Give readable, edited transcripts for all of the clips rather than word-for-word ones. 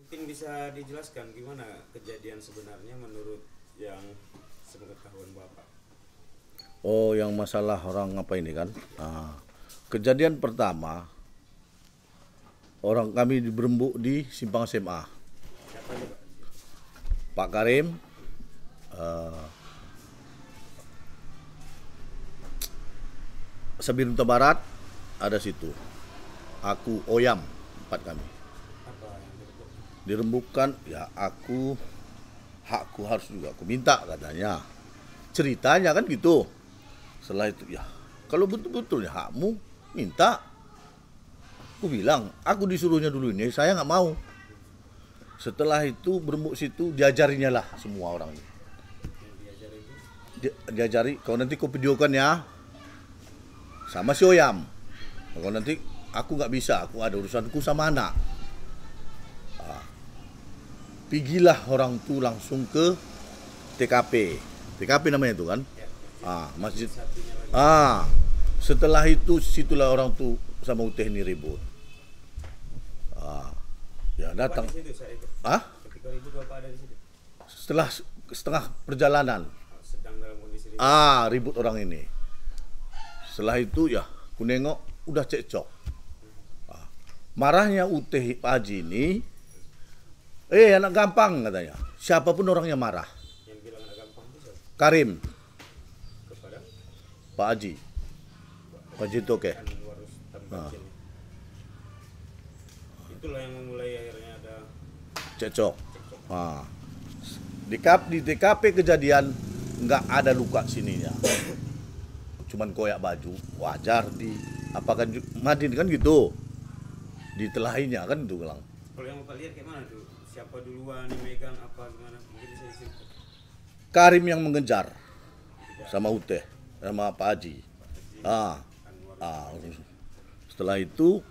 Mungkin bisa dijelaskan gimana kejadian sebenarnya menurut yang sepengetahuan Bapak? Oh, yang masalah orang apa ini kan? Kejadian pertama, orang kami berembuk di Simpang SMA. Siapa aja, Pak? Pak Karim, Sabir Huta Barat, ada situ. Aku, Oyam, empat kami. Apa yang dirembuk? Dirembukkan, ya hakku harus juga aku minta katanya. Ceritanya kan gitu. Setelah itu, ya kalau betul-betul ya hakmu, minta. Aku bilang, aku disuruhnya dulu ini, saya nggak mau. Setelah itu berembuk situ, diajarinya lah semua orang ini. Yang diajar itu? Diajari, kau nanti kau videokan ya, sama si Oyam. Kau nanti aku nggak bisa, aku ada urusanku sama anak. Pigilah orang tu langsung ke TKP. TKP namanya itu kan? Masjid. Satunya lagi. Setelah itu situlah orang tu sama Uteh ini ribut. Ya datang. Bapak di situ saat itu? Ketika ribut Bapak ada di situ? Setelah setengah perjalanan. Sedang dalam kondisi ribut? Ribut orang ini. Setelah itu ya, aku nengok udah cekcok. Marahnya Uteh Pak Haji ini, anak gampang katanya. Siapapun orangnya marah. Yang bilang anak gampang itu siapa? Karim, Kepada Pak Haji. Pak Haji Toke. Anwarus Tambakil. Itulah yang memulai akhirnya ada Cekcok. Di TKP kejadian nggak ada luka sininya. Cuman koyak baju, wajar di apakan Madin kan gitu. Ditelahinya kan itu bilang. kalau yang Bapak lihat kayak mana tuh? Siapa duluan yang megang apa gimana? Mungkin bisa disebut. Karim yang mengejar sama Uteh sama Pak Haji. Setelah itu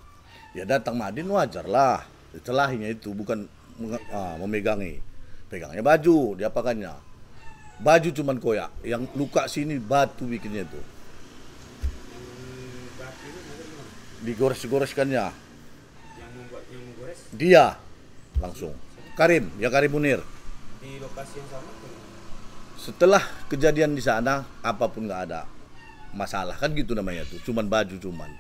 ya datang Madin wajar lah. Ditelahinya itu bukan memegangi. Pegangnya baju, diapakannya. Baju cuman koyak, yang luka sini batu bikinnya itu. Batu itu maksudnya gimana? Digores-goreskannya. Yang menggores Dia langsung. Karim Munir. di lokasi yang sama tuh. Setelah kejadian di sana, apapun nggak ada masalah kan gitu namanya tuh. Cuman baju cuman.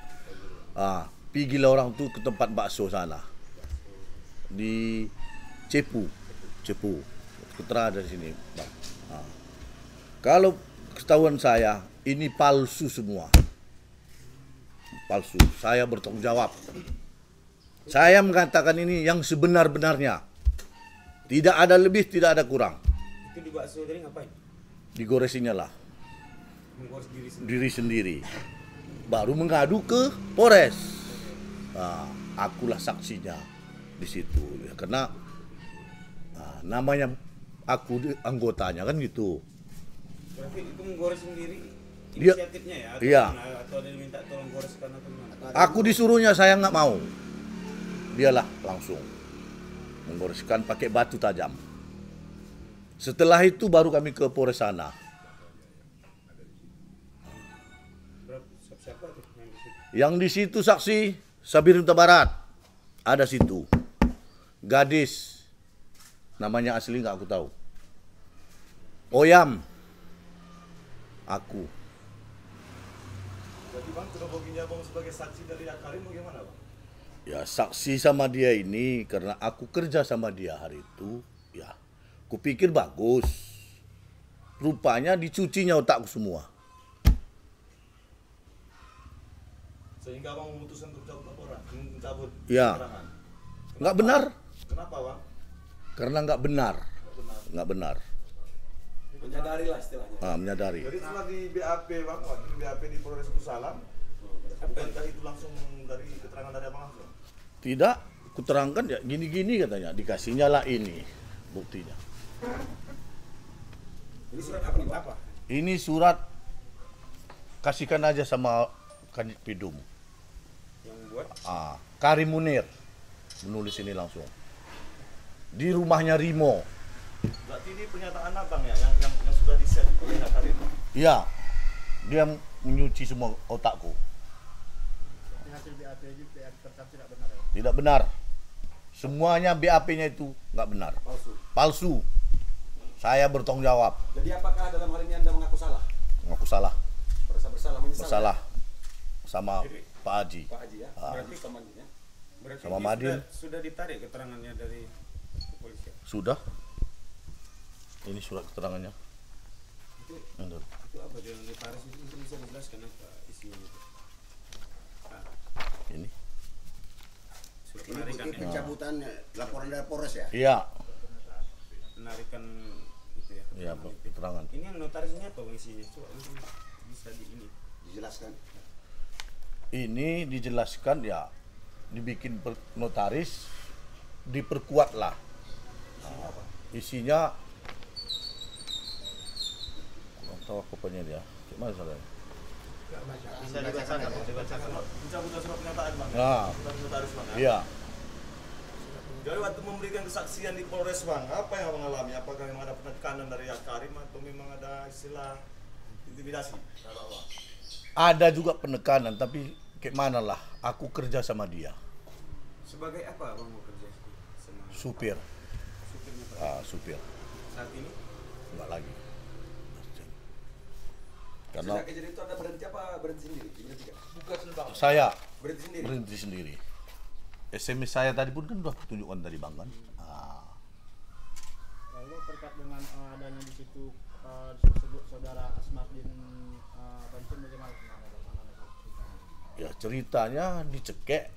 Pigilah orang tuh ke tempat bakso sana di Cepu. Putra dari sini, Bang. Kalau ketahuan saya ini palsu semua. Palsu. Saya bertanggung jawab. Saya mengatakan ini yang sebenar-benarnya. Tidak ada lebih, tidak ada kurang. Itu di bakso tadi ngapain? Digoresinya lah Menggores diri sendiri. diri sendiri. Baru mengadu ke Polres. Akulah saksinya di situ. Ya, karena namanya aku anggotanya kan gitu. Berarti itu menggores sendiri Dia- inisiatifnya ya? Atau iya. gimana? Atau ada diminta tolong goreskan atau gimana? Aku disuruhnya, saya nggak mau. Dialah langsung menggoreskan pakai batu tajam. Setelah itu baru kami ke Polres sana. Siapa tuh yang di situ? Yang di situ saksi Sabir Huta Barat. Ada situ. Gadis. Namanya asli nggak aku tahu. Oyam. Aku. Jadi Bang, kronologinya Bang sebagai saksi dari Karim bagaimana Bang? Ya saksi sama dia ini karena aku kerja sama dia hari itu. Ya, kupikir bagus. Rupanya dicucinya otakku semua. Sehingga Bang memutuskan untuk cabut laporan, mencabut Ya. keterangan. Nggak benar. Kenapa Bang? Karena nggak benar. Benar. Nggak benar. Menyadari lah istilahnya. Menyadari. Jadi setelah di BAP Bang, waktu di BAP di Polres Salam, bukankah itu langsung dari keterangan dari Abang langsung? Tidak, kuterangkan ya gini-gini katanya. Dikasihnya lah ini buktinya. Ini surat apa nih, Pak? Apa? Ini surat kasihkan aja sama Kanit Pidum. Yang buat Karim Munir menulis ini langsung. Di rumahnya Rimo. Berarti ini pernyataan Abang ya, yang sudah di-set oleh Karim. Iya, dia menyuci semua otakku. Hasil BAP itu tercatat tidak benar ya? Tidak benar. Semuanya BAP-nya itu nggak benar. Palsu. Saya bertanggung jawab. Jadi apakah dalam hal ini Anda mengaku salah? Mengaku salah. Merasa bersalah, menyesal? Bersalah sama Jadi, Pak Haji. Pak Haji ya? Berarti Sama Haji ya? Berarti Sama ini Madin. sudah ditarik keterangannya dari kepolisian. Sudah. Ini surat keterangannya. Itu, Benar. itu apa dia yang ditarik itu mungkin bisa dijelaskan apa isinya itu? Nah, Ini. surat Ini penarikan bukti pencabutan laporan dari Polres ya? Iya. penarikan itu ya. Iya, keterangan itu. keterangan. Ini yang notarisnya apa bang isinya? Coba mungkin bisa di ini. Dijelaskan. Ini dijelaskan ya, dibikin notaris, diperkuat lah. Isinya kurang tahu apa punya dia. Gimana saudara? Bisa dibacakan, dibacakan. Pencabutan surat pernyataan bang. Nah, Surat notaris bang. iya. Jadi waktu memberikan kesaksian di Polres bang, apa yang abang alami? Apakah memang ada penekanan dari Akarim atau memang ada istilah intimidasi? Kalau abang. Ada juga penekanan, tapi kayak mana lah, aku kerja sama dia, Sebagai apa bang mau kerja sama supir, supirnya Pak? supir, Saat ini enggak lagi. Karena Sejak kejadian itu Anda berhenti apa? Berhenti sendiri? Berhenti kan? saya Berhenti sendiri? berhenti sendiri. SMS saya tadi pun kan udah tunjukkan dari bang kan. Lalu terkait dengan adanya di situ disebut saudara Asmardin Bancin bagaimana? Ya ceritanya dicekek,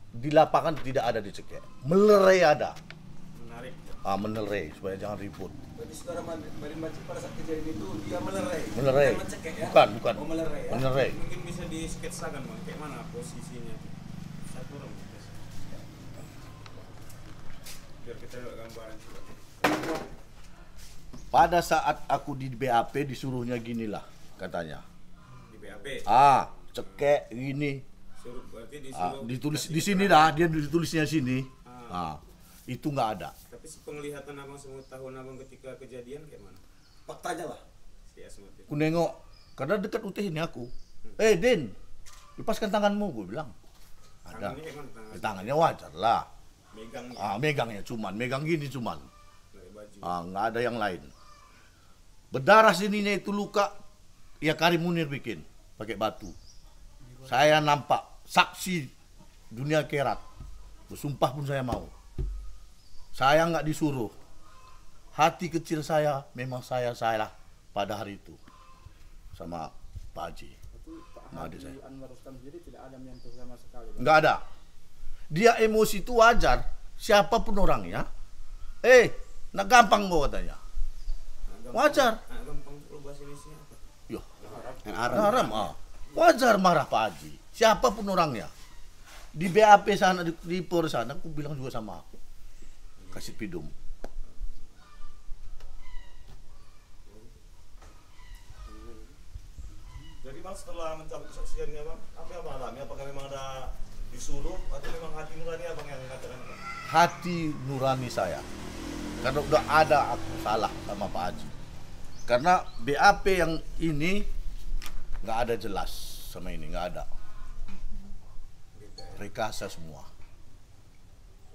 di lapangan tidak ada dicekek, melerai ada, menarik. melerai supaya jangan ribut. Berarti saudara Madin Bancin pada saat kejadian itu dia melerai? Melerai. Bukan mencekek ya? Bukan. Oh melerai ya? Melerai. Mungkin bisa disketsakan bang, kayak mana posisinya? Saya kurang. Biar kita lihat gambaran juga. Pada saat aku di BAP disuruhnya ginilah katanya. Di BAP. Cekek gini. Suruh berarti disuruh. Ditulis kasih di sini keterangan. dah, dia ditulisnya sini. Itu nggak ada. Tapi si penglihatan abang semua tahun abang ketika kejadian kayak mana? Faktanya lah. Si Asmat itu. Aku nengok karena dekat UTH ini aku. Din, lepaskan tanganmu, gue bilang. Ada. Tangannya kayak mana tangan? Tangannya wajar lah. Megang Megangnya cuman, megang gini cuman. dari baju. Nggak ada yang lain. Berdarah sininya itu luka, ya Karim Munir bikin pakai batu. Saya nampak saksi dunia akhirat. Bersumpah pun saya mau. Saya nggak disuruh. Hati kecil saya memang saya salah pada hari itu sama Pak Haji. Itu Pak Nah, adik Haji saya. Anwar Rustam sendiri tidak ada menyentuh sama sekali. Pak. Nggak ada. Dia emosi itu wajar. Siapapun orangnya. Nak gampang kok katanya. Wajar. Nah, gampang lu bahasa Indonesia apa? Yoh, Yang haram. haram. Wajar marah Pak Haji. Siapapun orangnya. Di BAP sana, di Polres sana, aku bilang juga sama aku. Kasih pidum. Jadi bang setelah mencabut kesaksiannya bang, apa yang abang alami? Apakah memang ada disuruh atau memang hati nurani abang yang mengatakan bang? Hati nurani saya. Karena udah ada aku salah sama Pak Haji. Karena BAP yang ini nggak ada jelas sama ini, nggak ada. Rekasa semua.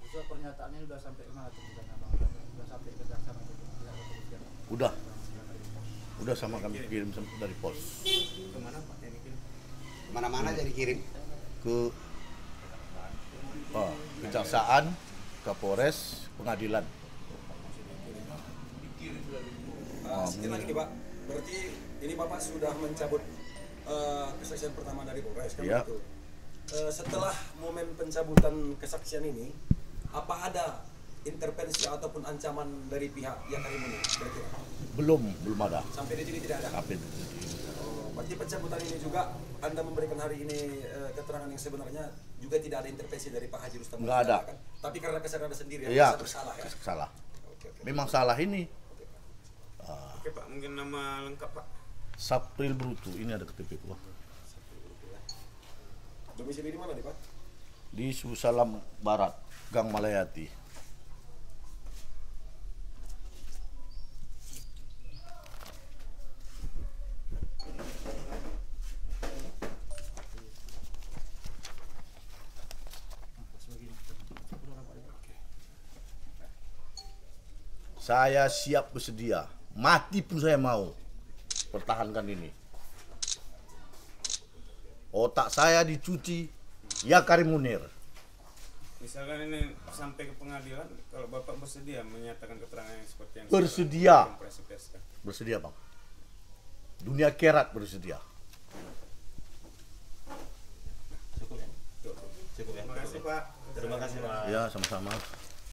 Itu pernyataannya sudah sampai kemana tuh? Sudah sampai ke jaksa atau pihak kepolisian? Udah sama kami kirim dari pos Kemana Pak yang bikin? Mana-mana jadi kirim. ke kejaksaan, Kapolres, pengadilan. Sedikit lagi nih Pak, berarti ini Bapak sudah mencabut kesaksian pertama dari Polres kan Iya. begitu? Setelah momen pencabutan kesaksian ini, apa ada intervensi ataupun ancaman dari pihak yang hari ini kira-kira? Belum ada. Sampai di sini tidak ada? Tapi Oh, berarti pencabutan ini juga Anda memberikan hari ini keterangan yang sebenarnya juga tidak ada intervensi dari Pak Haji Rustam? Nggak ada. Kan? Tapi karena kesadaran Anda sendiri, iya, merasa bersalah ya? salah. Oke. Memang salah ini. Oke Pak, mungkin nama lengkap Pak. Sapril Brutu, ini ada KTP ku. Domisili di mana nih Pak? Di Susalam Barat, Gang Malayati. Saya siap bersedia. Mati pun saya mau pertahankan ini. Otak saya dicuci, ya Karim Munir. Misalkan ini sampai ke pengadilan, kalau Bapak bersedia menyatakan keterangan yang seperti yang Bersedia. sekarang presiden. Bersedia, Bang. Dunia kerat bersedia. Cukup ya? Cukup ya. Terima kasih Pak. Terima kasih Pak. Ya, sama-sama.